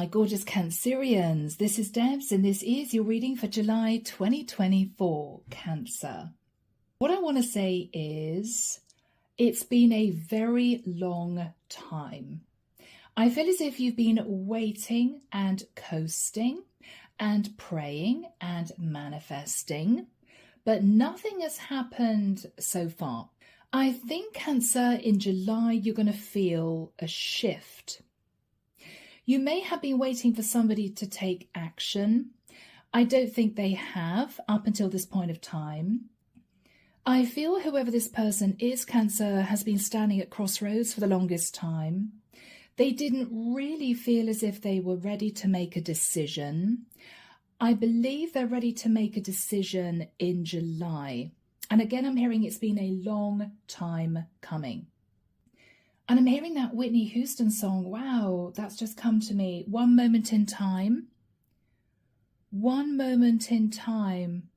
my gorgeous Cancerians. This is Debs, and this is your reading for July 2024, Cancer. What I want to say is, it's been a very long time. I feel as if you've been waiting and coasting and praying and manifesting, but nothing has happened so far. I think, Cancer, in July, you're going to feel a shift. You may have been waiting for somebody to take action. I don't think they have up until this point of time. I feel whoever this person is, Cancer, has been standing at crossroads for the longest time. They didn't really feel as if they were ready to make a decision. I believe they're ready to make a decision in July. And again, I'm hearing it's been a long time coming. And I'm hearing that Whitney Houston song. Wow, that's just come to me. One moment in time. One moment in time.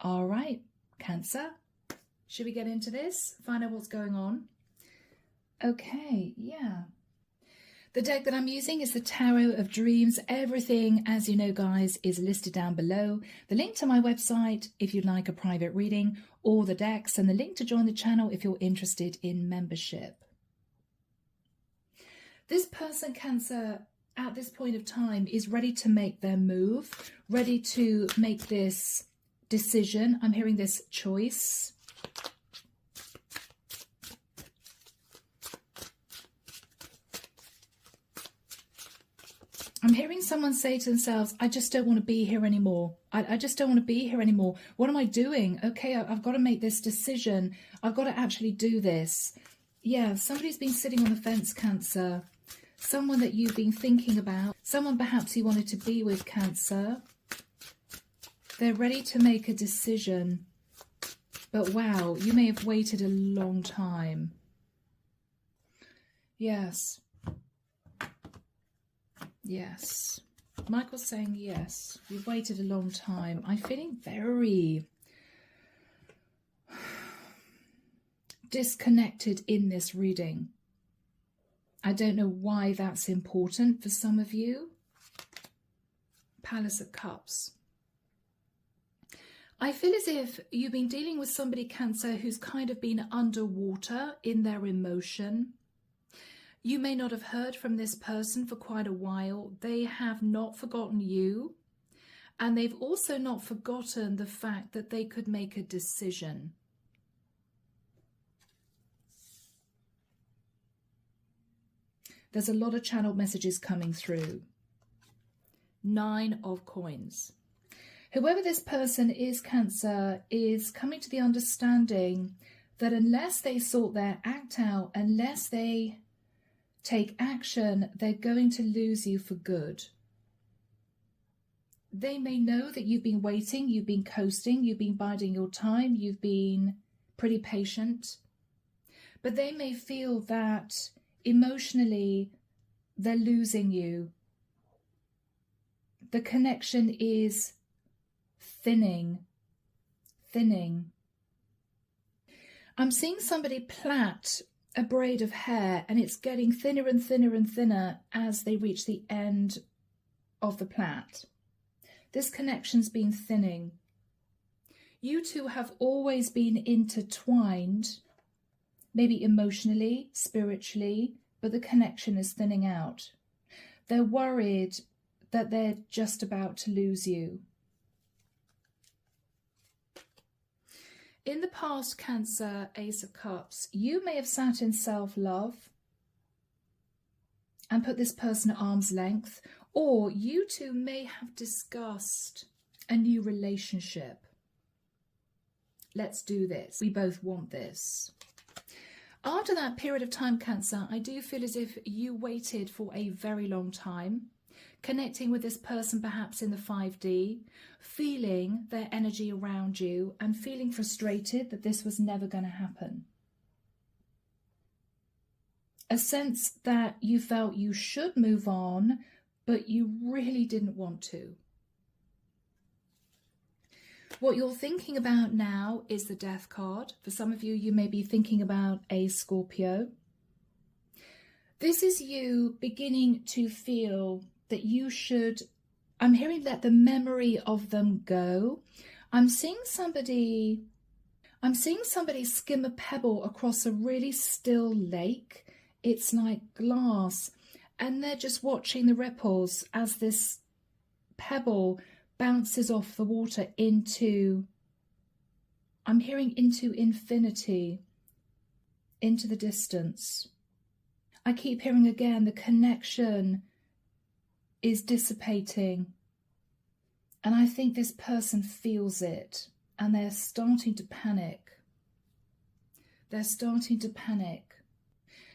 All right, Cancer. Should we get into this? Find out what's going on? Okay, yeah. The deck that I'm using is the Tarot of Dreams. Everything, as you know, guys, is listed down below. The link to my website if you'd like a private reading, or the decks, and the link to join the channel if you're interested in membership. This person, Cancer, at this point of time is ready to make their move, ready to make this decision. I'm hearing this choice. I'm hearing someone say to themselves, I just don't want to be here anymore. I just don't want to be here anymore. What am I doing? Okay, I've got to make this decision. I've got to actually do this. Yeah, somebody's been sitting on the fence, Cancer. Someone that you've been thinking about. Someone perhaps you wanted to be with, Cancer. They're ready to make a decision. But wow, you may have waited a long time. Yes. Yes. Michael's saying yes. You've waited a long time. I'm feeling very disconnected in this reading. I don't know why that's important for some of you. Palace of Cups. I feel as if you've been dealing with somebody, Cancer, who's kind of been underwater in their emotion. You may not have heard from this person for quite a while. They have not forgotten you. And they've also not forgotten the fact that they could make a decision. There's a lot of channeled messages coming through. 9 of Coins. Whoever this person is, Cancer, is coming to the understanding that unless they sort their act out, unless they take action, they're going to lose you for good. They may know that you've been waiting, you've been coasting, you've been biding your time, you've been pretty patient. But they may feel that emotionally they're losing you. The connection is thinning. I'm seeing somebody plait a braid of hair, and it's getting thinner and thinner and thinner as they reach the end of the plait. This connection's been thinning. You two have always been intertwined, maybe emotionally, spiritually, but the connection is thinning out. They're worried that they're just about to lose you. In the past, Cancer, Ace of Cups, you may have sat in self-love and put this person at arm's length, or you two may have discussed a new relationship. Let's do this. We both want this. After that period of time, Cancer, I do feel as if you waited for a very long time, connecting with this person perhaps in the 5D, feeling their energy around you and feeling frustrated that this was never going to happen. A sense that you felt you should move on, but you really didn't want to. What you're thinking about now is the Death card. For some of you, you may be thinking about a Scorpio. This is you beginning to feel that you should, I'm hearing, let the memory of them go. I'm seeing somebody skim a pebble across a really still lake. It's like glass, and they're just watching the ripples as this pebble bounces off the water into, I'm hearing, into infinity, into the distance. I keep hearing again, the connection is dissipating. And I think this person feels it, and they're starting to panic. They're starting to panic.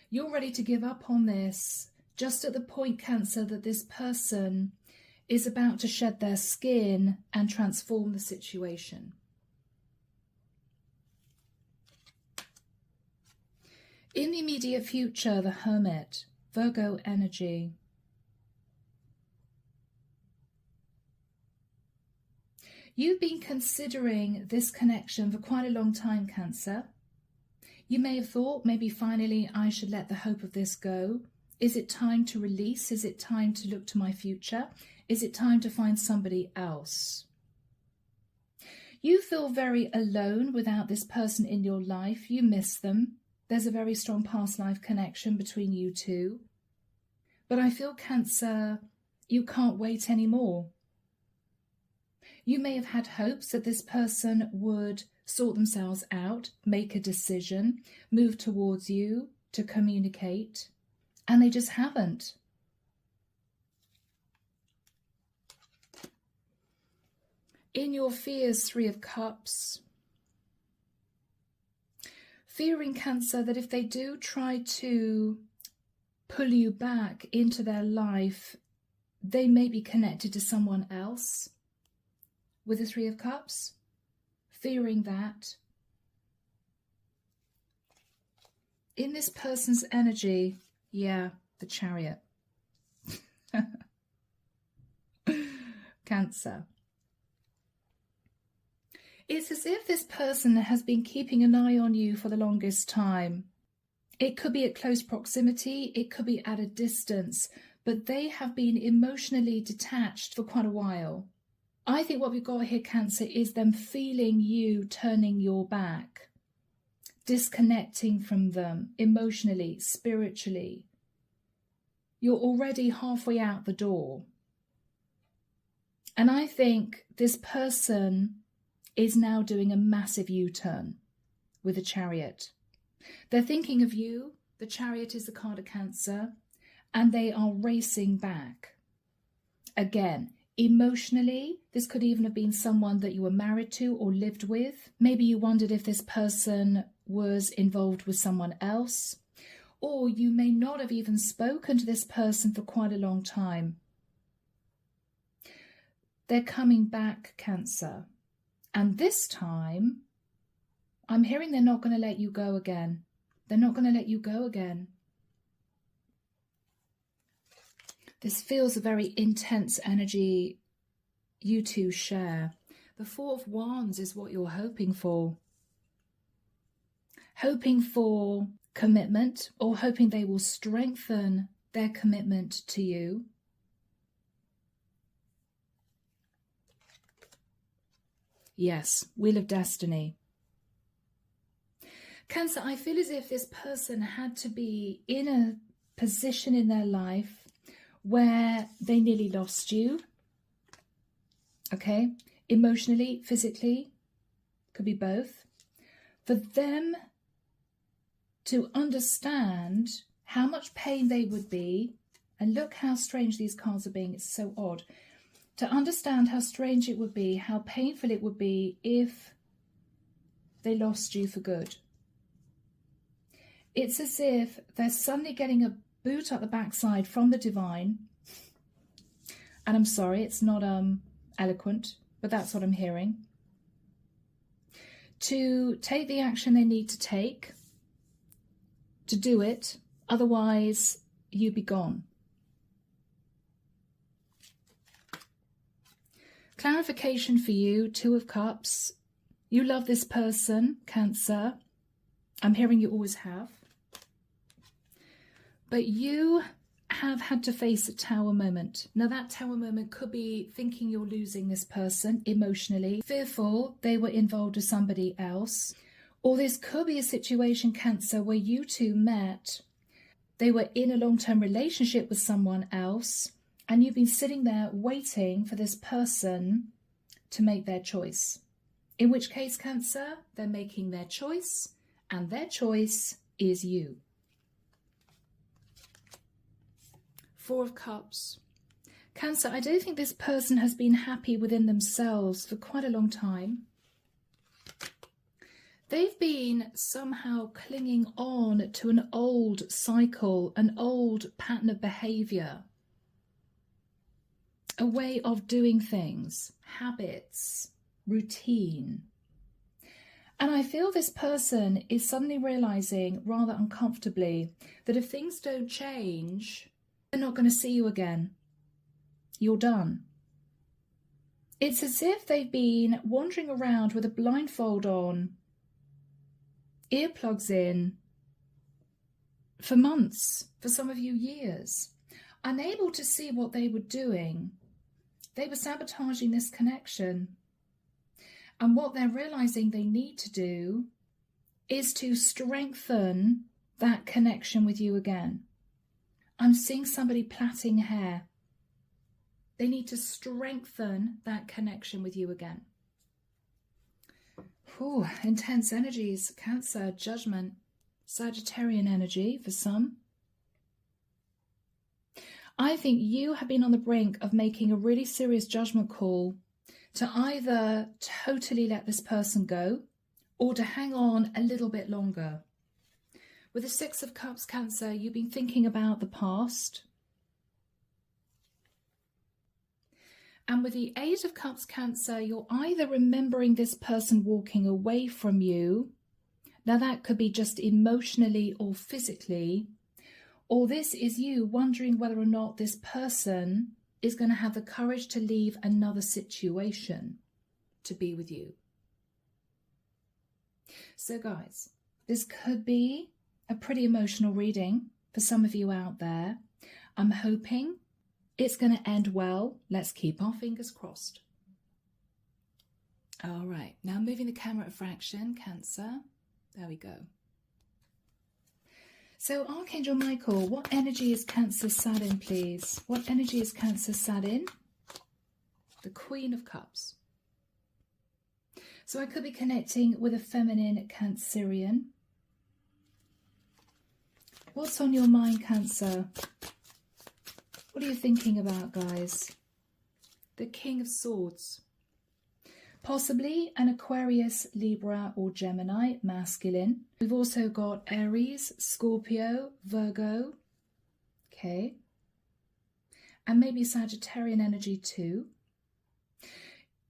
You're ready to give up on this, just at the point, Cancer, that this person is about to shed their skin and transform the situation. In the immediate future, the Hermit, Virgo energy. You've been considering this connection for quite a long time, Cancer. You may have thought, maybe finally I should let the hope of this go. Is it time to release? Is it time to look to my future? Is it time to find somebody else? You feel very alone without this person in your life. You miss them. There's a very strong past life connection between you two. But I feel, Cancer, you can't wait anymore. You may have had hopes that this person would sort themselves out, make a decision, move towards you to communicate, and they just haven't. In your fears, Three of Cups, fearing, Cancer, that if they do try to pull you back into their life, they may be connected to someone else. With the Three of Cups, fearing that. In this person's energy, yeah, the Chariot. Cancer. It's as if this person has been keeping an eye on you for the longest time. It could be at close proximity, it could be at a distance, but they have been emotionally detached for quite a while. I think what we've got here, Cancer, is them feeling you turning your back, disconnecting from them emotionally, spiritually. You're already halfway out the door. And I think this person is now doing a massive U-turn with the Chariot. They're thinking of you. The Chariot is the card of Cancer, and they are racing back. Again, emotionally, this could even have been someone that you were married to or lived with. Maybe you wondered if this person was involved with someone else, or you may not have even spoken to this person for quite a long time. They're coming back, Cancer. And this time, I'm hearing they're not going to let you go again. They're not going to let you go again. This feels a very intense energy you two share. The Four of Wands is what you're hoping for. Hoping for commitment, or hoping they will strengthen their commitment to you. Yes, Wheel of Destiny. Cancer, I feel as if this person had to be in a position in their life where they nearly lost you. Okay, emotionally, physically, could be both. For them to understand how much pain they would be, and look how strange these cards are being, it's so odd. To understand how strange it would be, how painful it would be if they lost you for good. It's as if they're suddenly getting a boot up the backside from the divine. And I'm sorry, it's not eloquent, but that's what I'm hearing. To take the action they need to take, to do it, otherwise you'd be gone. Clarification for you, Two of Cups. You love this person, Cancer. I'm hearing you always have. But you have had to face a tower moment. Now that tower moment could be thinking you're losing this person emotionally, fearful they were involved with somebody else. Or this could be a situation, Cancer, where you two met, they were in a long-term relationship with someone else, and you've been sitting there waiting for this person to make their choice. In which case, Cancer, they're making their choice, and their choice is you. Four of Cups. Cancer, I do think this person has been happy within themselves for quite a long time. They've been somehow clinging on to an old cycle, an old pattern of behavior, a way of doing things, habits, routine. And I feel this person is suddenly realizing rather uncomfortably that if things don't change, they're not going to see you again. You're done. It's as if they've been wandering around with a blindfold on, earplugs in, for months, for some of you years, unable to see what they were doing. They were sabotaging this connection. And what they're realizing they need to do is to strengthen that connection with you again. I'm seeing somebody plaiting hair. They need to strengthen that connection with you again. Ooh, intense energies, Cancer, Judgment, Sagittarian energy for some. I think you have been on the brink of making a really serious judgment call to either totally let this person go or to hang on a little bit longer. With the Six of Cups, Cancer, you've been thinking about the past. And with the Eight of Cups, Cancer, you're either remembering this person walking away from you. Now that could be just emotionally or physically. Or this is you wondering whether or not this person is going to have the courage to leave another situation to be with you. So guys, this could be a pretty emotional reading for some of you out there. I'm hoping it's going to end well. Let's keep our fingers crossed. All right, now moving the camera a fraction, Cancer. There we go. So Archangel Michael, what energy is Cancer sat in, please? What energy is Cancer sat in? The Queen of Cups. So I could be connecting with a feminine Cancerian. What's on your mind, Cancer? What are you thinking about, guys? The King of Swords. Possibly an Aquarius, Libra or Gemini, masculine. We've also got Aries, Scorpio, Virgo. Okay. And maybe Sagittarian energy too.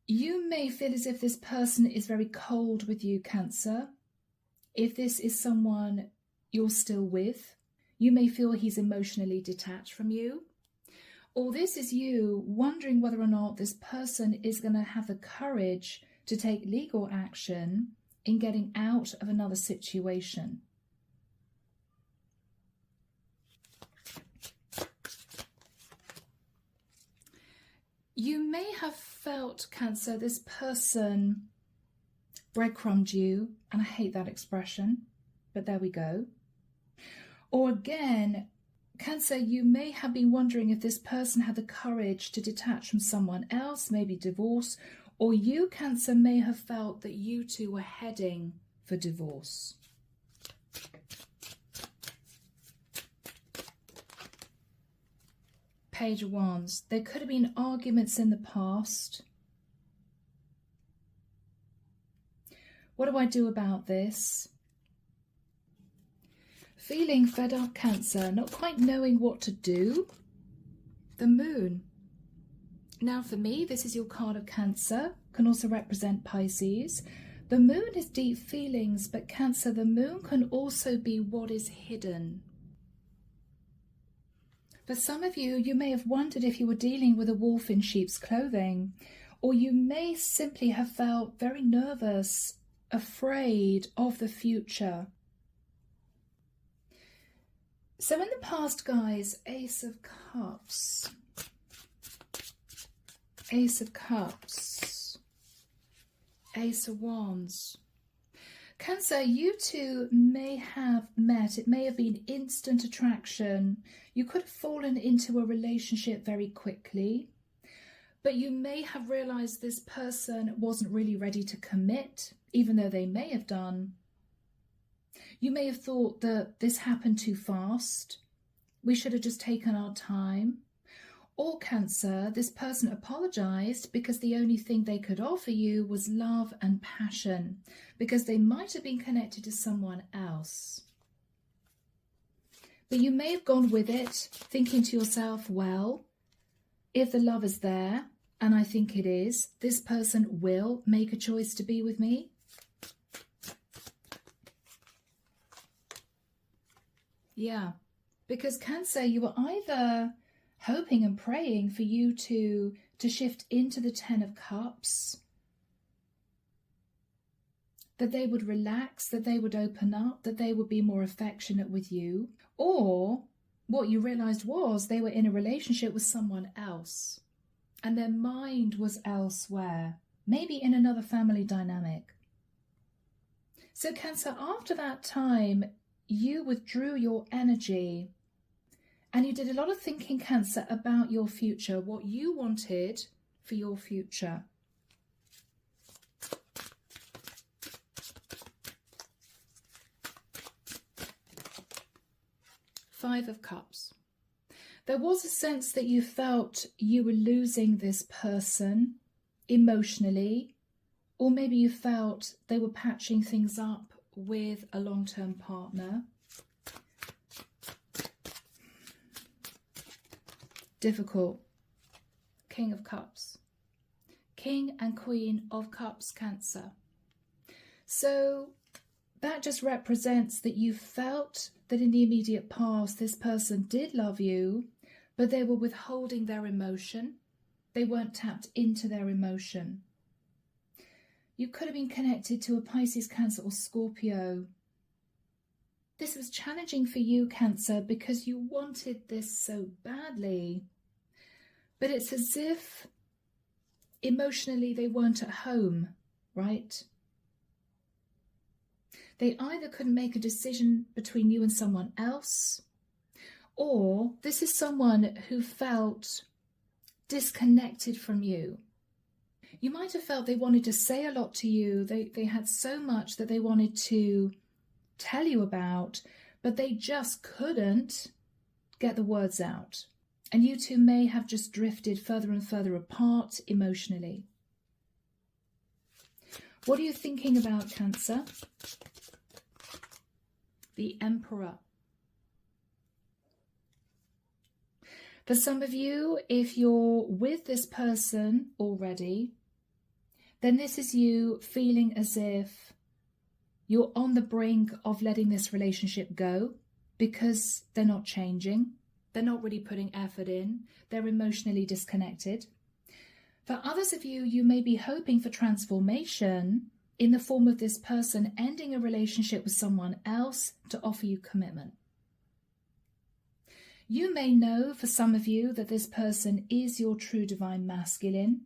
You may feel as if this person is very cold with you, Cancer. If this is someone you're still with, you may feel he's emotionally detached from you. Or this is you wondering whether or not this person is going to have the courage to take legal action in getting out of another situation. You may have felt, Cancer, this person breadcrumbed you, and I hate that expression, but there we go. Or again, Cancer, you may have been wondering if this person had the courage to detach from someone else, maybe divorce, or you, Cancer, may have felt that you two were heading for divorce. Page of Wands. There could have been arguments in the past. What do I do about this? Feeling fed up, Cancer, not quite knowing what to do. The Moon. Now for me, this is your card of Cancer, can also represent Pisces. The Moon is deep feelings, but Cancer, the Moon can also be what is hidden. For some of you, you may have wondered if you were dealing with a wolf in sheep's clothing, or you may simply have felt very nervous, afraid of the future. So in the past, guys, Ace of Cups, Ace of Cups, Ace of Wands. Cancer, you two may have met. It may have been instant attraction. You could have fallen into a relationship very quickly, but you may have realized this person wasn't really ready to commit, even though they may have done. You may have thought that this happened too fast. We should have just taken our time. Or Cancer, this person apologized because the only thing they could offer you was love and passion, because they might have been connected to someone else. But you may have gone with it, thinking to yourself, well, if the love is there, and I think it is, this person will make a choice to be with me. Yeah, because Cancer, you were either hoping and praying for you to shift into the Ten of Cups, that they would relax, that they would open up, that they would be more affectionate with you. Or what you realized was they were in a relationship with someone else and their mind was elsewhere, maybe in another family dynamic. So Cancer, after that time, you withdrew your energy and you did a lot of thinking, Cancer, about your future, what you wanted for your future. Five of Cups. There was a sense that you felt you were losing this person emotionally, or maybe you felt they were patching things up with a long-term partner. Difficult. King of Cups. King and Queen of Cups, Cancer. So that just represents that you felt that in the immediate past this person did love you, but they were withholding their emotion. They weren't tapped into their emotion. You could have been connected to a Pisces, Cancer or Scorpio. This was challenging for you, Cancer, because you wanted this so badly. But it's as if emotionally they weren't at home, right? They either couldn't make a decision between you and someone else, or this is someone who felt disconnected from you. You might have felt they wanted to say a lot to you. They had so much that they wanted to tell you about, but they just couldn't get the words out. And you two may have just drifted further and further apart emotionally. What are you thinking about, Cancer? The Emperor. For some of you, if you're with this person already, then this is you feeling as if you're on the brink of letting this relationship go because they're not changing. They're not really putting effort in. They're emotionally disconnected. For others of you, you may be hoping for transformation in the form of this person ending a relationship with someone else to offer you commitment. You may know, for some of you, that this person is your true divine masculine,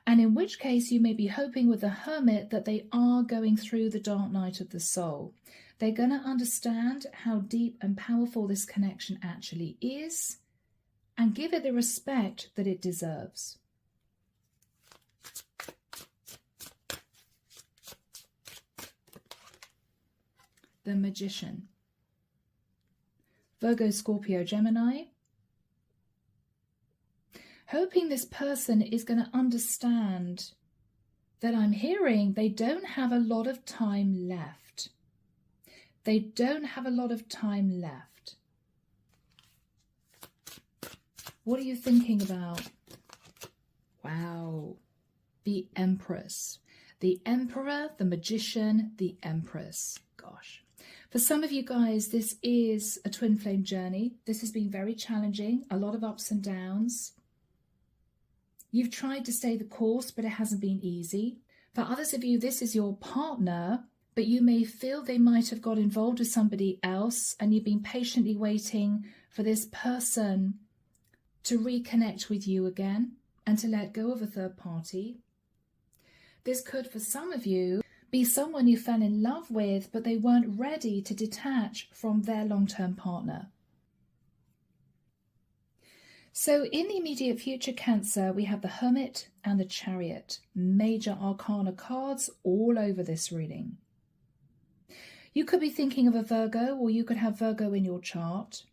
and in which case you may be hoping with the Hermit that they are going through the dark night of the soul. They're going to understand how deep and powerful this connection actually is and give it the respect that it deserves. The Magician. Virgo, Scorpio, Gemini. Hoping this person is going to understand that I'm hearing they don't have a lot of time left. They don't have a lot of time left. What are you thinking about? Wow. The Empress. The Emperor, the Magician, the Empress. Gosh. For some of you guys, this is a twin flame journey. This has been very challenging, a lot of ups and downs. You've tried to stay the course, but it hasn't been easy. For others of you, this is your partner but you may feel they might have got involved with somebody else, and you've been patiently waiting for this person to reconnect with you again and to let go of a third party. This could, for some of you, be someone you fell in love with, but they weren't ready to detach from their long-term partner. So in the immediate future, Cancer, we have the Hermit and the Chariot, major arcana cards all over this reading. You could be thinking of a Virgo, or you could have Virgo in your chart.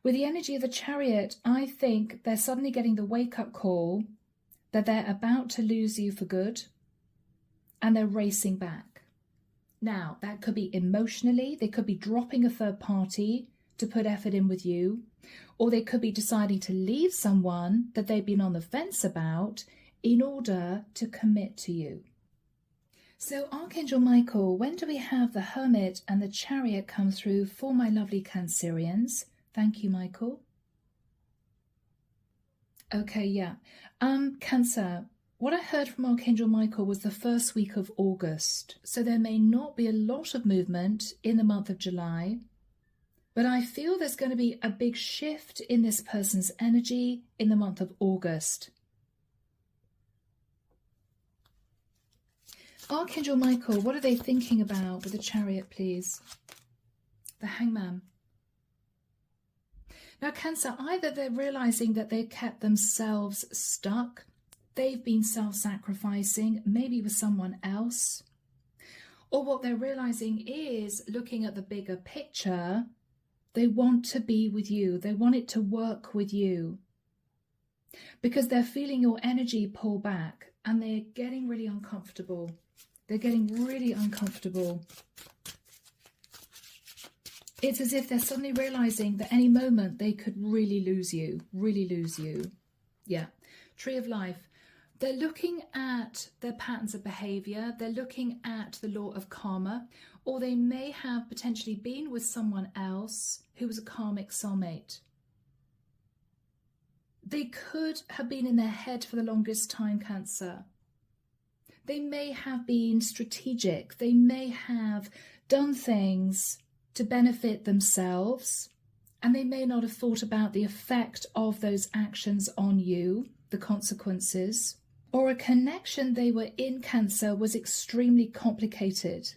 With the energy of the Chariot, I think they're suddenly getting the wake-up call that they're about to lose you for good, and they're racing back. Now, that could be emotionally, they could be dropping a third party to put effort in with you, or they could be deciding to leave someone that they've been on the fence about in order to commit to you. So Archangel Michael, when do we have the Hermit and the Chariot come through for my lovely Cancerians? Thank you, Michael. Okay, yeah. Cancer, what I heard from Archangel Michael was the first week of August. So there may not be a lot of movement in the month of July, but I feel there's going to be a big shift in this person's energy in the month of August. Archangel Michael, what are they thinking about with the Chariot, please? The Hangman. Now, Cancer, either they're realizing that they've kept themselves stuck, they've been self-sacrificing, maybe with someone else, or what they're realizing is, looking at the bigger picture, they want to be with you. They want it to work with you because they're feeling your energy pull back and they're getting really uncomfortable. They're getting really uncomfortable. It's as if they're suddenly realizing that any moment they could really lose you, really lose you. Yeah. Tree of Life. They're looking at their patterns of behavior. They're looking at the law of karma, or they may have potentially been with someone else who was a karmic soulmate. They could have been in their head for the longest time, Cancer. They may have been strategic. They may have done things to benefit themselves, and they may not have thought about the effect of those actions on you, the consequences, or a connection they were in, Cancer, was extremely complicated.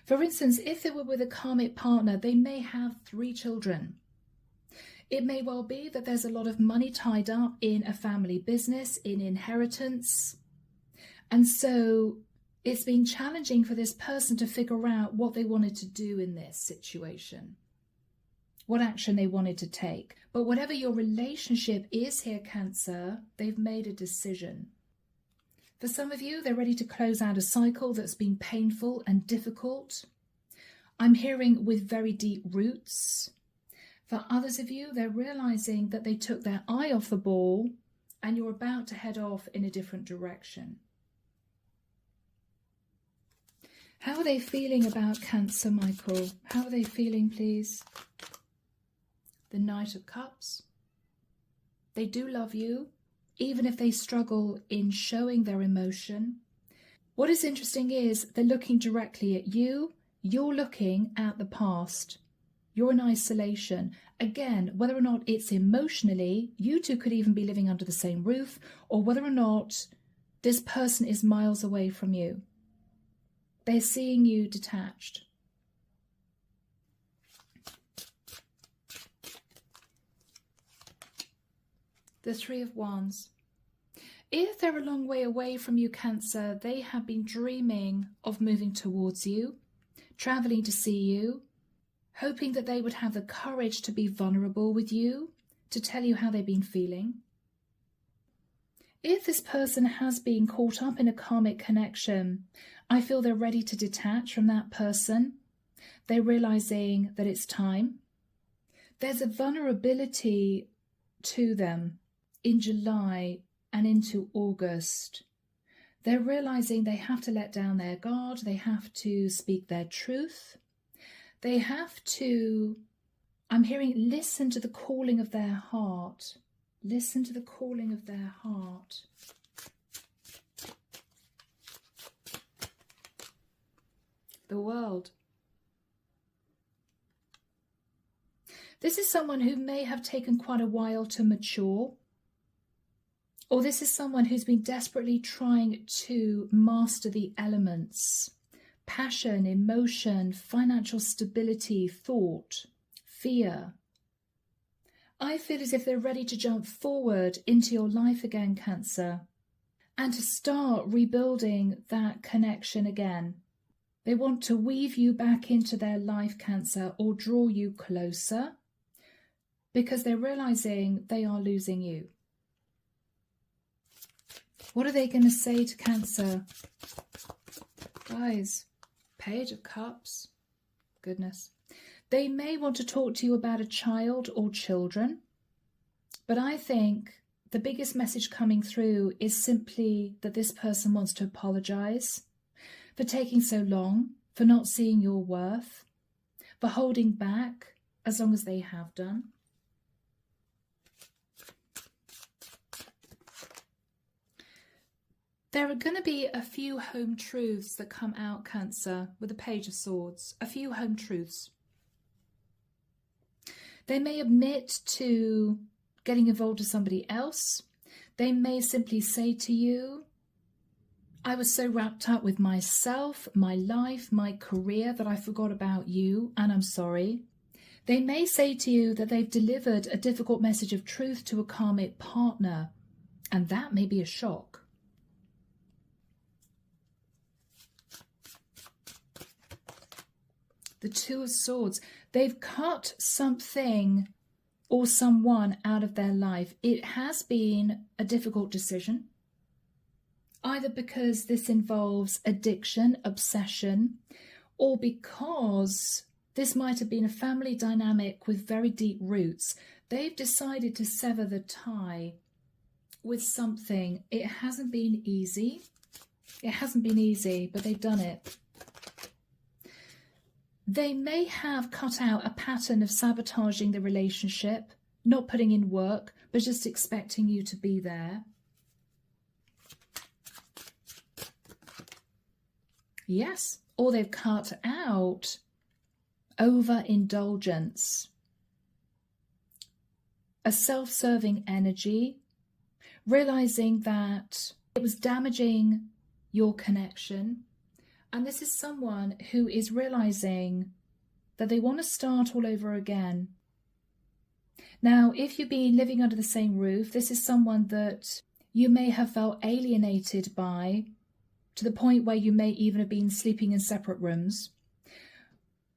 For instance, if they were with a karmic partner, they may have 3 children. It may well be that there's a lot of money tied up in a family business, in inheritance, and so it's been challenging for this person to figure out what they wanted to do in this situation, what action they wanted to take. But whatever your relationship is here, Cancer, they've made a decision. For some of you, they're ready to close out a cycle that's been painful and difficult. I'm hearing with very deep roots. For others of you, they're realizing that they took their eye off the ball and you're about to head off in a different direction. How are they feeling about Cancer, Michael? How are they feeling, please? The Knight of Cups. They do love you, even if they struggle in showing their emotion. What is interesting is they're looking directly at you. You're looking at the past. You're in isolation. Again, whether or not it's emotionally, you two could even be living under the same roof, or whether or not this person is miles away from you. They're seeing you detached. The Three of Wands. If they're a long way away from you, Cancer, they have been dreaming of moving towards you, traveling to see you, hoping that they would have the courage to be vulnerable with you, to tell you how they've been feeling. If this person has been caught up in a karmic connection, I feel they're ready to detach from that person. They're realizing that it's time. There's a vulnerability to them in July and into August. They're realizing they have to let down their guard. They have to speak their truth. They have to, I'm hearing, listen to the calling of their heart. Listen to the calling of their heart. The World. This is someone who may have taken quite a while to mature. Or this is someone who's been desperately trying to master the elements. Passion, emotion, financial stability, thought, fear. I feel as if they're ready to jump forward into your life again, Cancer, and to start rebuilding that connection again. They want to weave you back into their life, Cancer, or draw you closer, because they're realizing they are losing you. What are they going to say to Cancer? Guys, Page of Cups. Goodness. They may want to talk to you about a child or children, but I think the biggest message coming through is simply that this person wants to apologize for taking so long, for not seeing your worth, for holding back as long as they have done. There are going to be a few home truths that come out, Cancer, with the Page of Swords. A few home truths. They may admit to getting involved with somebody else. They may simply say to you, I was so wrapped up with myself, my life, my career that I forgot about you, and I'm sorry. They may say to you that they've delivered a difficult message of truth to a karmic partner, and that may be a shock. The Two of Swords. They've cut something or someone out of their life. It has been a difficult decision, either because this involves addiction, obsession, or because this might have been a family dynamic with very deep roots. They've decided to sever the tie with something. It hasn't been easy. It hasn't been easy, but they've done it. They may have cut out a pattern of sabotaging the relationship, not putting in work, but just expecting you to be there. Yes, or they've cut out overindulgence, a self-serving energy, realizing that it was damaging your connection. And this is someone who is realizing that they want to start all over again. Now, if you've been living under the same roof, this is someone that you may have felt alienated by, to the point where you may even have been sleeping in separate rooms.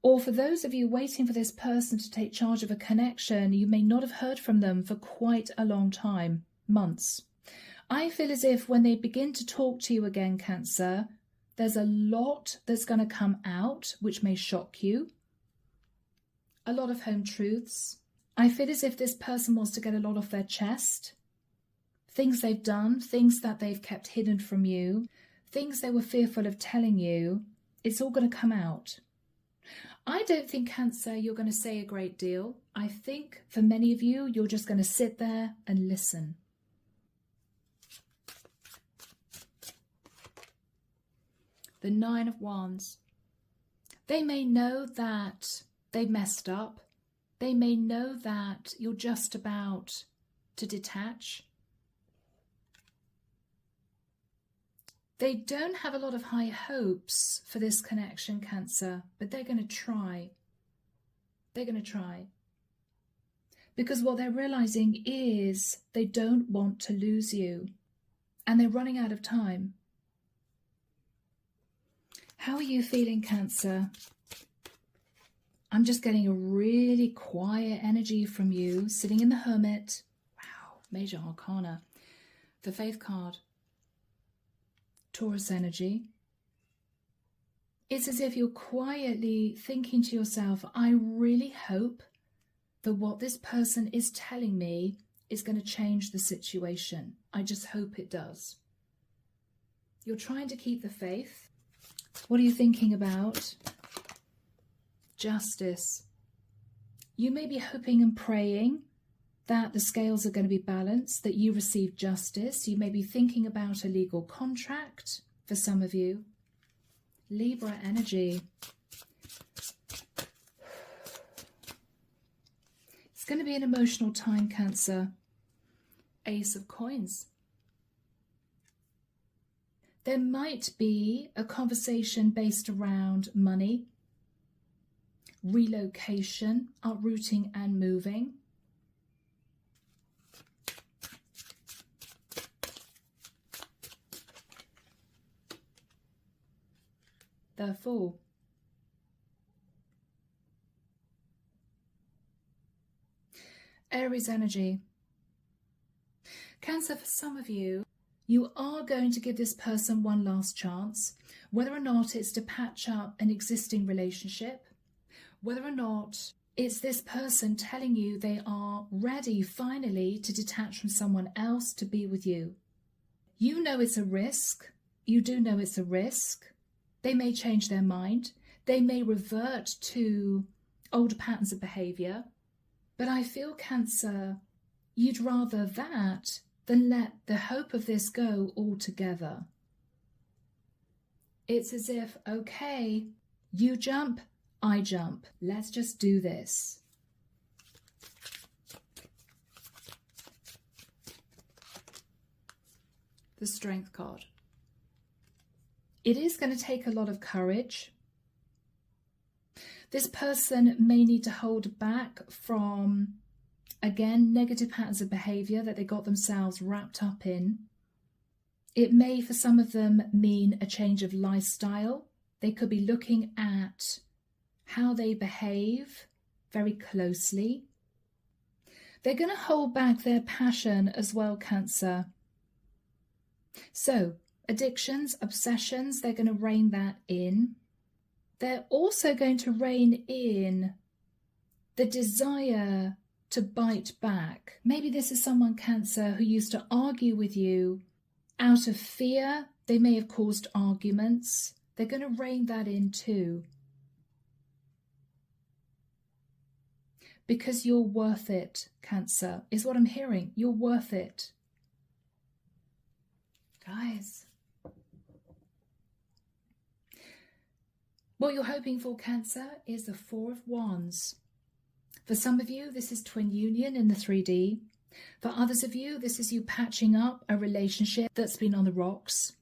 Or for those of you waiting for this person to take charge of a connection, you may not have heard from them for quite a long time, months. I feel as if when they begin to talk to you again, Cancer, there's a lot that's going to come out which may shock you. A lot of home truths. I feel as if this person wants to get a lot off their chest. Things they've done, things that they've kept hidden from you, things they were fearful of telling you. It's all going to come out. I don't think, Cancer, you're going to say a great deal. I think for many of you, you're just going to sit there and listen. The Nine of Wands. They may know that they've messed up. They may know that you're just about to detach. They don't have a lot of high hopes for this connection, Cancer, but they're going to try. They're going to try. Because what they're realizing is they don't want to lose you. And they're running out of time. How are you feeling, Cancer? I'm just getting a really quiet energy from you, sitting in the Hermit. Wow, Major Arcana. The Faith card. Taurus energy. It's as if you're quietly thinking to yourself, I really hope that what this person is telling me is going to change the situation. I just hope it does. You're trying to keep the faith. What are you thinking about? Justice. You may be hoping and praying that the scales are going to be balanced, that you receive justice. You may be thinking about a legal contract for some of you. Libra energy. going to be an emotional time, Cancer. Ace of Coins. There might be a conversation based around money, relocation, uprooting and moving. The Fool. Aries energy. Cancer, for some of you, you are going to give this person one last chance, whether or not it's to patch up an existing relationship, whether or not it's this person telling you they are ready finally to detach from someone else to be with you. You know it's a risk. You do know it's a risk. They may change their mind. They may revert to old patterns of behavior. But I feel, Cancer, you'd rather that than let the hope of this go altogether. It's as if, okay, you jump, I jump. Let's just do this. The Strength card. It is going to take a lot of courage. This person may need to hold back from, again, negative patterns of behavior that they got themselves wrapped up in. It may, for some of them, mean a change of lifestyle. They could be looking at how they behave very closely. They're going to hold back their passion as well, Cancer. So, addictions, obsessions, they're going to rein that in. They're also going to rein in the desire to bite back. Maybe this is someone, Cancer, who used to argue with you out of fear. They may have caused arguments. They're going to rein that in too. Because you're worth it, Cancer, is what I'm hearing. You're worth it. Guys. What you're hoping for, Cancer, is the Four of Wands. For some of you, this is twin union in the 3D. For others of you, this is you patching up a relationship that's been on the rocks.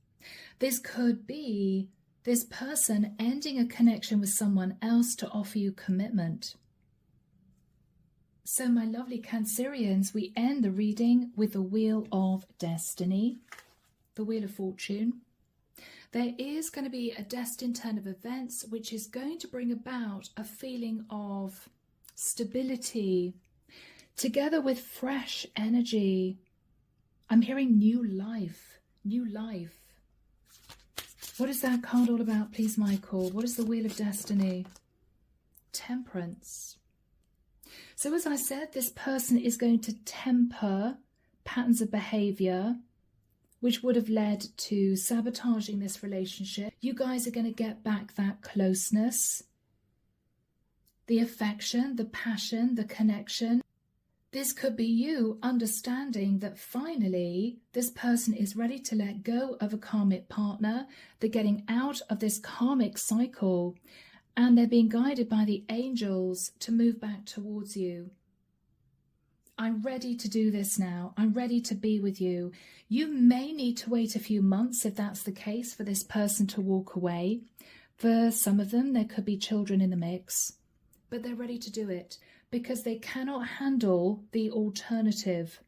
This could be this person ending a connection with someone else to offer you commitment. So, my lovely Cancerians, we end the reading with the Wheel of Destiny, the Wheel of Fortune. There is going to be a destined turn of events which is going to bring about a feeling of stability together with fresh energy. I'm hearing new life, new life. What is that card all about, please, Michael? What is the Wheel of Destiny? Temperance. So as I said, this person is going to temper patterns of behavior which would have led to sabotaging this relationship. You guys are going to get back that closeness, the affection, the passion, the connection. This could be you understanding that finally this person is ready to let go of a karmic partner. They're getting out of this karmic cycle and they're being guided by the angels to move back towards you. I'm ready to do this now. I'm ready to be with you. You may need to wait a few months if that's the case for this person to walk away. For some of them, there could be children in the mix, but they're ready to do it because they cannot handle the alternative.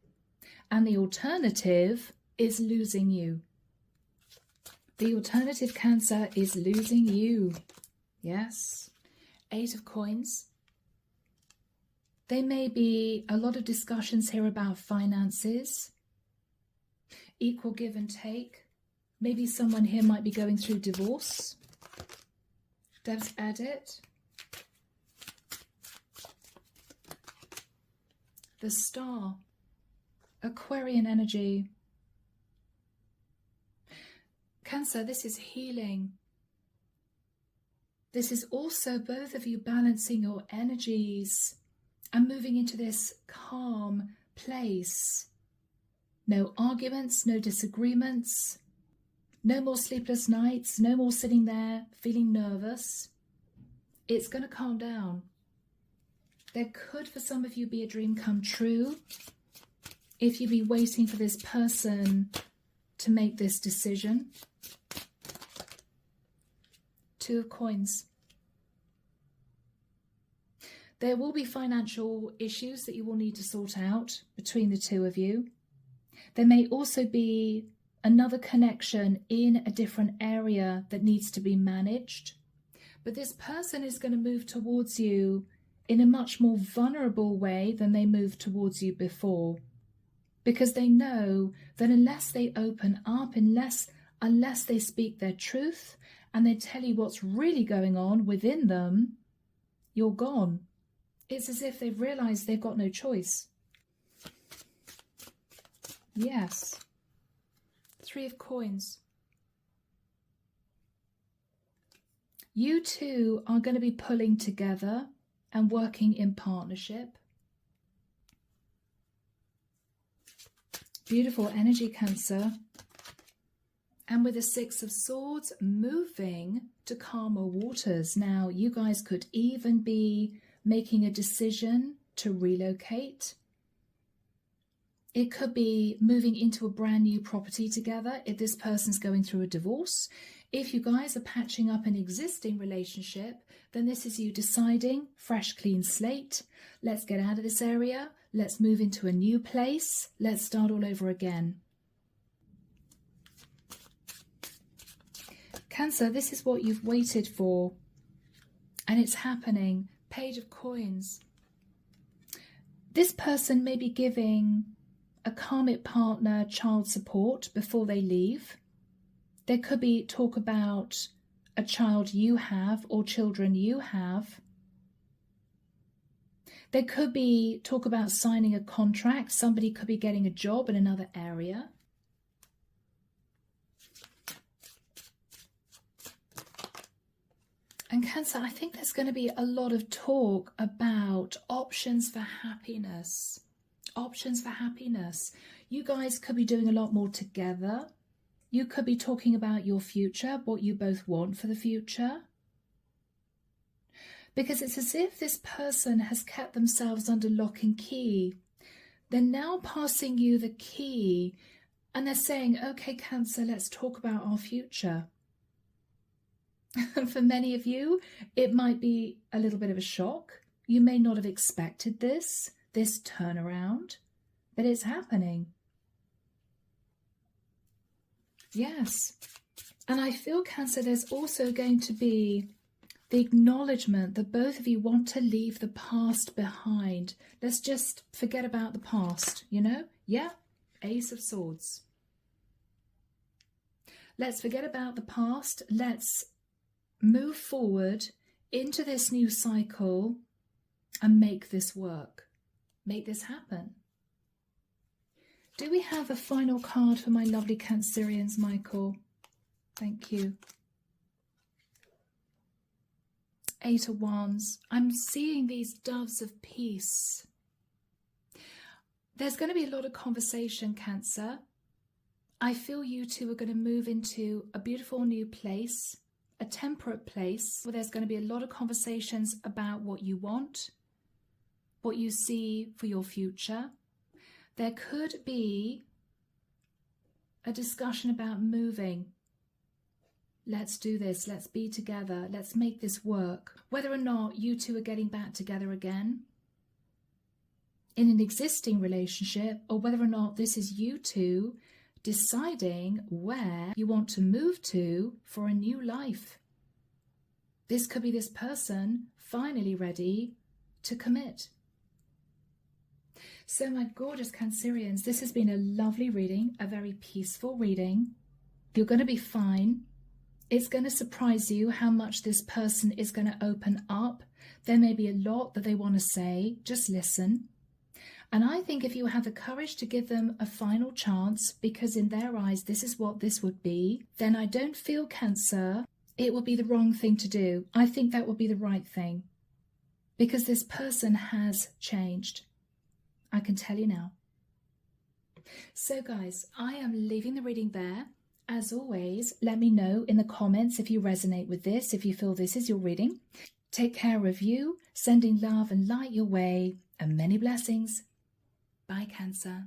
And the alternative is losing you. The alternative, Cancer, is losing you. Yes. 8 of Coins. There may be a lot of discussions here about finances, equal give and take. Maybe someone here might be going through divorce. Deb's Edit. The Star. Aquarian energy. Cancer, this is healing. This is also both of you balancing your energies and moving into this calm place. No arguments, no disagreements, no more sleepless nights, no more sitting there feeling nervous. It's going to calm down. There could, for some of you, be a dream come true. If you be waiting for this person to make this decision. Two of Coins. There will be financial issues that you will need to sort out between the two of you. There may also be another connection in a different area that needs to be managed. But this person is going to move towards you in a much more vulnerable way than they moved towards you before. Because they know that unless they open up, unless they speak their truth and they tell you what's really going on within them, you're gone. It's as if they've realized they've got no choice. Yes. Three of Coins. You two are going to be pulling together and working in partnership. Beautiful energy, Cancer. And with the Six of Swords, moving to calmer waters. Now, you guys could even be making a decision to relocate. It could be moving into a brand new property together if this person's going through a divorce. If you guys are patching up an existing relationship, then this is you deciding, fresh, clean slate. Let's get out of this area. Let's move into a new place. Let's start all over again. Cancer, this is what you've waited for. And it's happening. Page of Coins. This person may be giving a karmic partner child support before they leave. There could be talk about a child you have or children you have. There could be talk about signing a contract. Somebody could be getting a job in another area. And Cancer, I think there's going to be a lot of talk about options for happiness. Options for happiness. You guys could be doing a lot more together. You could be talking about your future, what you both want for the future. Because it's as if this person has kept themselves under lock and key. They're now passing you the key and they're saying, okay, Cancer, let's talk about our future. For many of you, it might be a little bit of a shock. You may not have expected this turnaround, but it's happening. Yes. And I feel, Cancer, there's also going to be the acknowledgement that both of you want to leave the past behind. Let's just forget about the past, you know? Yeah, Ace of Swords. Let's forget about the past. Let's move forward into this new cycle and make this work. Make this happen. Do we have a final card for my lovely Cancerians, Michael? Thank you. Eight of Wands. I'm seeing these doves of peace. There's going to be a lot of conversation, Cancer. I feel you two are going to move into a beautiful new place, a temperate place, where there's going to be a lot of conversations about what you want, what you see for your future. There could be a discussion about moving. Let's do this. Let's be together. Let's make this work. Whether or not you two are getting back together again in an existing relationship, or whether or not this is you two deciding where you want to move to for a new life. This could be this person finally ready to commit. So my gorgeous Cancerians, this has been a lovely reading, a very peaceful reading. You're going to be fine. It's going to surprise you how much this person is going to open up. There may be a lot that they want to say. Just listen. And I think if you have the courage to give them a final chance, because in their eyes this is what this would be, then I don't feel, Cancer, it would be the wrong thing to do. I think that would be the right thing. Because this person has changed. I can tell you now. So guys, I am leaving the reading there. As always, let me know in the comments if you resonate with this, if you feel this is your reading. Take care of you, sending love and light your way, and many blessings. Bye, Cancer.